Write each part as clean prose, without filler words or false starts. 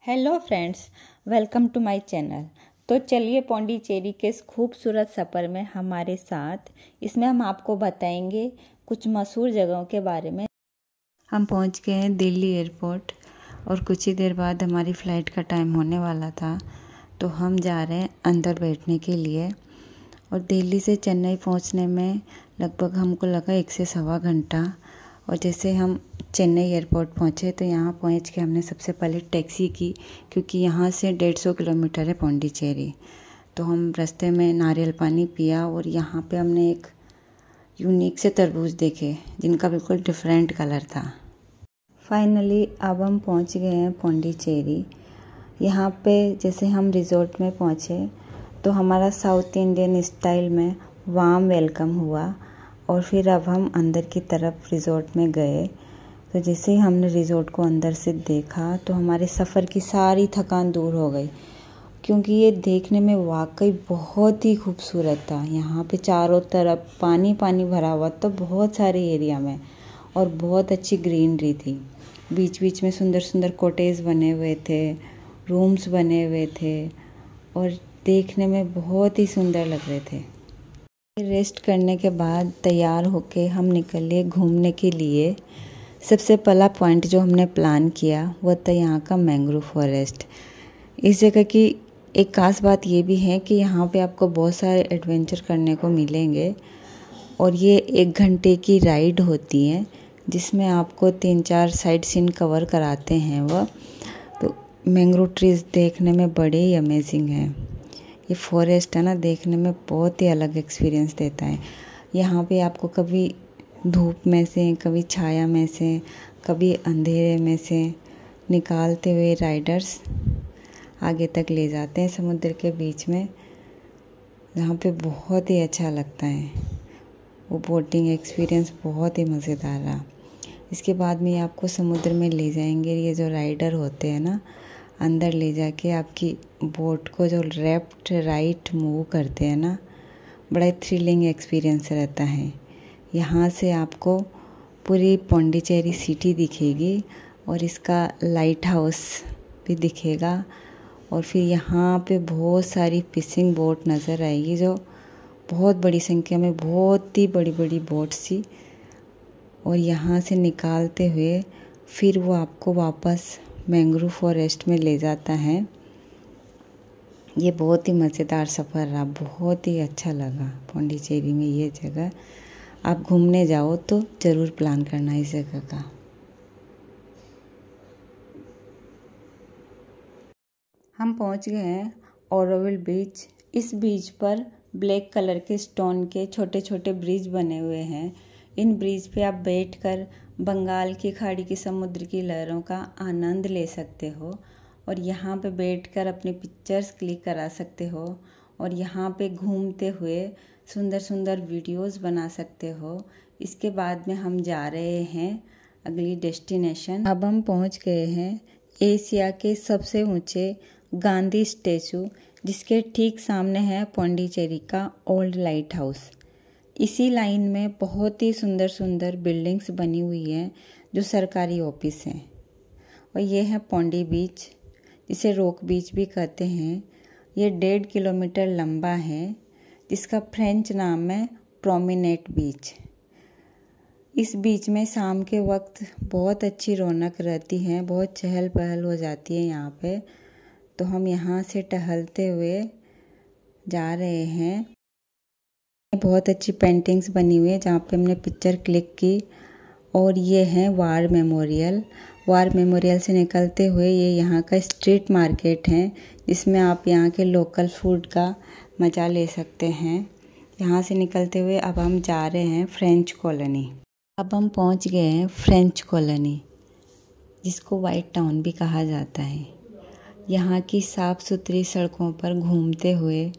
Hello friends, welcome to my channel. तो चलिए पौंडीचेरी के इस खूबसूरत सफ़र में हमारे साथ। इसमें हम आपको बताएंगे कुछ मशहूर जगहों के बारे में। हम पहुंच गए हैं दिल्ली एयरपोर्ट और कुछ ही देर बाद हमारी फ़्लाइट का टाइम होने वाला था, तो हम जा रहे हैं अंदर बैठने के लिए। और दिल्ली से चेन्नई पहुंचने में लगभग हमको लगा 1 से सवा घंटा। और जैसे हम चेन्नई एयरपोर्ट पहुंचे तो यहाँ पहुंच के हमने सबसे पहले टैक्सी की, क्योंकि यहाँ से 150 किलोमीटर है पौंडीचेरी। तो हम रास्ते में नारियल पानी पिया और यहाँ पे हमने एक यूनिक से तरबूज देखे जिनका बिल्कुल डिफरेंट कलर था। फाइनली अब हम पहुँच गए हैं पौंडीचेरी। यहाँ पे जैसे हम रिज़ॉर्ट में पहुँचे तो हमारा साउथ इंडियन स्टाइल में वार्म वेलकम हुआ। और फिर अब हम अंदर की तरफ रिज़ॉर्ट में गए। तो जैसे ही हमने रिज़ॉर्ट को अंदर से देखा तो हमारे सफ़र की सारी थकान दूर हो गई, क्योंकि ये देखने में वाकई बहुत ही खूबसूरत था। यहाँ पे चारों तरफ पानी पानी भरा हुआ था बहुत सारे एरिया में, और बहुत अच्छी ग्रीनरी थी। बीच बीच में सुंदर सुंदर कॉटेज बने हुए थे, रूम्स बने हुए थे और देखने में बहुत ही सुंदर लग रहे थे। रेस्ट करने के बाद तैयार होके हम निकले घूमने के लिए। सबसे पहला पॉइंट जो हमने प्लान किया वो था यहाँ का मैंग्रोव फॉरेस्ट। इस जगह की एक खास बात ये भी है कि यहाँ पे आपको बहुत सारे एडवेंचर करने को मिलेंगे। और ये 1 घंटे की राइड होती है जिसमें आपको 3-4 साइट सीन कवर कराते हैं वह। तो मैंग्रोव ट्रीज देखने में बड़े ही अमेजिंग हैं। ये फॉरेस्ट है ना, देखने में बहुत ही अलग एक्सपीरियंस देता है। यहाँ पे आपको कभी धूप में से, कभी छाया में से, कभी अंधेरे में से निकालते हुए राइडर्स आगे तक ले जाते हैं समुद्र के बीच में, जहाँ पे बहुत ही अच्छा लगता है। वो बोटिंग एक्सपीरियंस बहुत ही मज़ेदार रहा। इसके बाद में आपको समुद्र में ले जाएंगे। ये जो राइडर होते हैं ना, अंदर ले जाके आपकी बोट को जो लेफ्ट राइट मूव करते हैं ना, बड़ा थ्रिलिंग एक्सपीरियंस रहता है। यहाँ से आपको पूरी पौंडीचेरी सिटी दिखेगी और इसका लाइट हाउस भी दिखेगा। और फिर यहाँ पे बहुत सारी फिशिंग बोट नज़र आएगी, जो बहुत बड़ी संख्या में, बहुत ही बड़ी बड़ी बोट्स थी। और यहाँ से निकालते हुए फिर वो आपको वापस मैंग्रोव फॉरेस्ट में ले जाता है। ये बहुत ही मज़ेदार सफ़र रहा, बहुत ही अच्छा लगा पौंडीचेरी में ये जगह। आप घूमने जाओ तो ज़रूर प्लान करना इस जगह का। हम पहुंच गए हैं ऑरोविल बीच। इस बीच पर ब्लैक कलर के स्टोन के छोटे छोटे ब्रिज बने हुए हैं। इन ब्रिज पे आप बैठकर बंगाल की खाड़ी की समुद्र की लहरों का आनंद ले सकते हो। और यहाँ पे बैठकर अपनी पिक्चर्स क्लिक करा सकते हो। और यहाँ पे घूमते हुए सुंदर सुंदर वीडियोस बना सकते हो। इसके बाद में हम जा रहे हैं अगली डेस्टिनेशन। अब हम पहुँच गए हैं एशिया के सबसे ऊंचे गांधी स्टैचू, जिसके ठीक सामने है पौंडीचेरी का ओल्ड लाइट हाउस। इसी लाइन में बहुत ही सुंदर सुंदर बिल्डिंग्स बनी हुई हैं जो सरकारी ऑफिस हैं। और ये है पौंडी बीच, जिसे रॉक बीच भी कहते हैं। ये 1.5 किलोमीटर लंबा है, जिसका फ्रेंच नाम है प्रोमेनेड बीच। इस बीच में शाम के वक्त बहुत अच्छी रौनक रहती है, बहुत चहल पहल हो जाती है यहाँ पे। तो हम यहाँ से टहलते हुए जा रहे हैं। बहुत अच्छी पेंटिंग्स बनी हुई है जहाँ पे हमने पिक्चर क्लिक की। और ये है वार मेमोरियल। वार मेमोरियल से निकलते हुए ये यहाँ का स्ट्रीट मार्केट है, जिसमें आप यहाँ के लोकल फूड का मज़ा ले सकते हैं। यहाँ से निकलते हुए अब हम जा रहे हैं फ्रेंच कॉलोनी। अब हम पहुँच गए हैं फ्रेंच कॉलोनी, जिसको वाइट टाउन भी कहा जाता है। यहाँ की साफ़ सुथरी सड़कों पर घूमते हुए,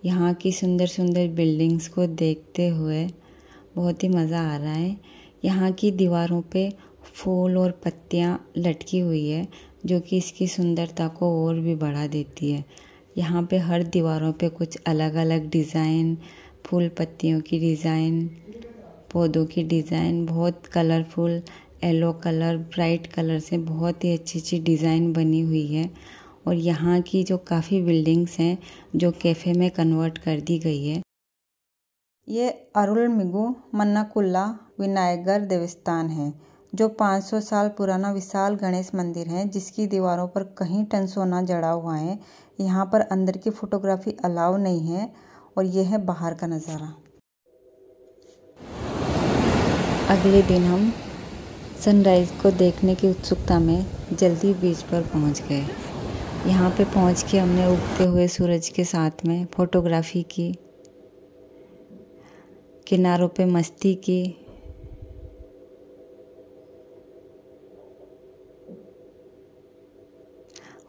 यहाँ की सुंदर सुंदर बिल्डिंग्स को देखते हुए बहुत ही मज़ा आ रहा है। यहाँ की दीवारों पे फूल और पत्तियाँ लटकी हुई है, जो कि इसकी सुंदरता को और भी बढ़ा देती है। यहाँ पे हर दीवारों पे कुछ अलग अलग डिज़ाइन, फूल पत्तियों की डिज़ाइन, पौधों की डिज़ाइन, बहुत colourful yellow colour, bright colour से बहुत ही अच्छी अच्छी डिज़ाइन बनी हुई है। और यहाँ की जो काफ़ी बिल्डिंग्स हैं जो कैफ़े में कन्वर्ट कर दी गई है। ये अरुलमिगु मन्नाकुल्ला विनायगर देवस्थान है, जो 500 साल पुराना विशाल गणेश मंदिर है, जिसकी दीवारों पर कहीं टन सोना जड़ा हुआ है। यहाँ पर अंदर की फोटोग्राफी अलाउ नहीं है। और यह है बाहर का नज़ारा। अगले दिन हम सनराइज़ को देखने की उत्सुकता में जल्दी बीच पर पहुँच गए। यहाँ पे पहुँच के हमने उगते हुए सूरज के साथ में फ़ोटोग्राफी की, किनारों पे मस्ती की।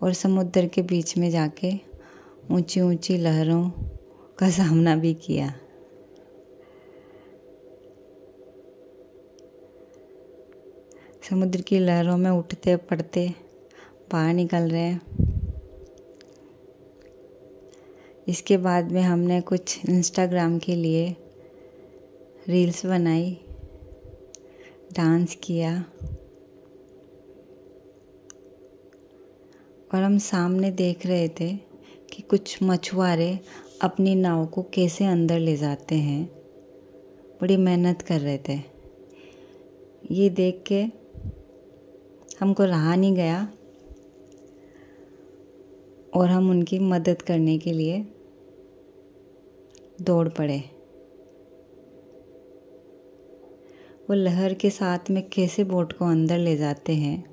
और समुद्र के बीच में जाके ऊंची ऊंची लहरों का सामना भी किया। समुद्र की लहरों में उठते पड़ते बाहर निकल रहे हैं। इसके बाद में हमने कुछ इंस्टाग्राम के लिए रील्स बनाई, डांस किया। और हम सामने देख रहे थे कि कुछ मछुआरे अपनी नाव को कैसे अंदर ले जाते हैं। बड़ी मेहनत कर रहे थे। ये देख के हमको रहा नहीं गया और हम उनकी मदद करने के लिए दौड़ पड़े। वो लहर के साथ में कैसे बोट को अंदर ले जाते हैं,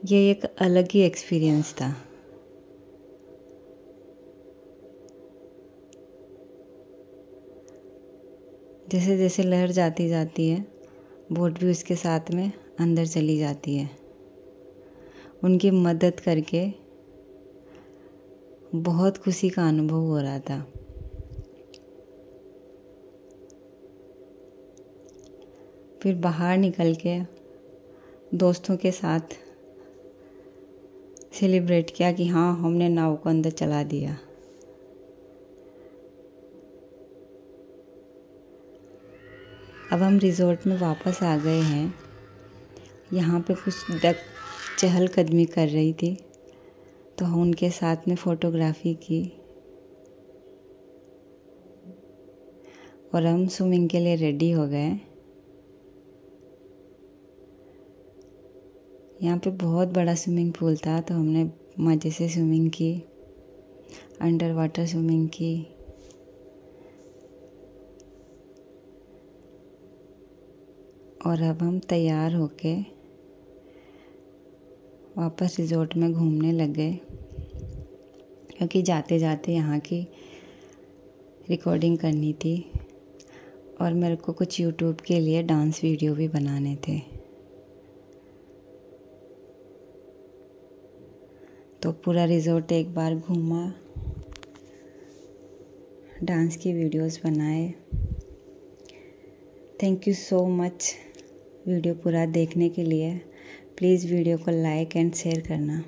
ये एक अलग ही एक्सपीरियंस था। जैसे जैसे लहर जाती जाती है, बोट भी उसके साथ में अंदर चली जाती है। उनकी मदद करके बहुत खुशी का अनुभव हो रहा था। फिर बाहर निकल के दोस्तों के साथ सेलिब्रेट किया कि हाँ, हमने नाव को अंदर चला दिया। अब हम रिज़ॉर्ट में वापस आ गए हैं। यहाँ पे कुछ डक चहलकदमी कर रही थी, तो हम उनके साथ में फ़ोटोग्राफी की। और हम स्विमिंग के लिए रेडी हो गए। यहाँ पे बहुत बड़ा स्विमिंग पूल था, तो हमने मज़े से स्विमिंग की, अंडर वाटर स्विमिंग की। और अब हम तैयार होके वापस रिज़ॉर्ट में घूमने लग गए, क्योंकि जाते जाते यहाँ की रिकॉर्डिंग करनी थी और मेरे को कुछ यूट्यूब के लिए डांस वीडियो भी बनाने थे। तो पूरा रिज़ॉर्ट एक बार घूमा, डांस की वीडियोस बनाए। Thank you so much video पूरा देखने के लिए। प्लीज़ वीडियो को लाइक एंड शेयर करना।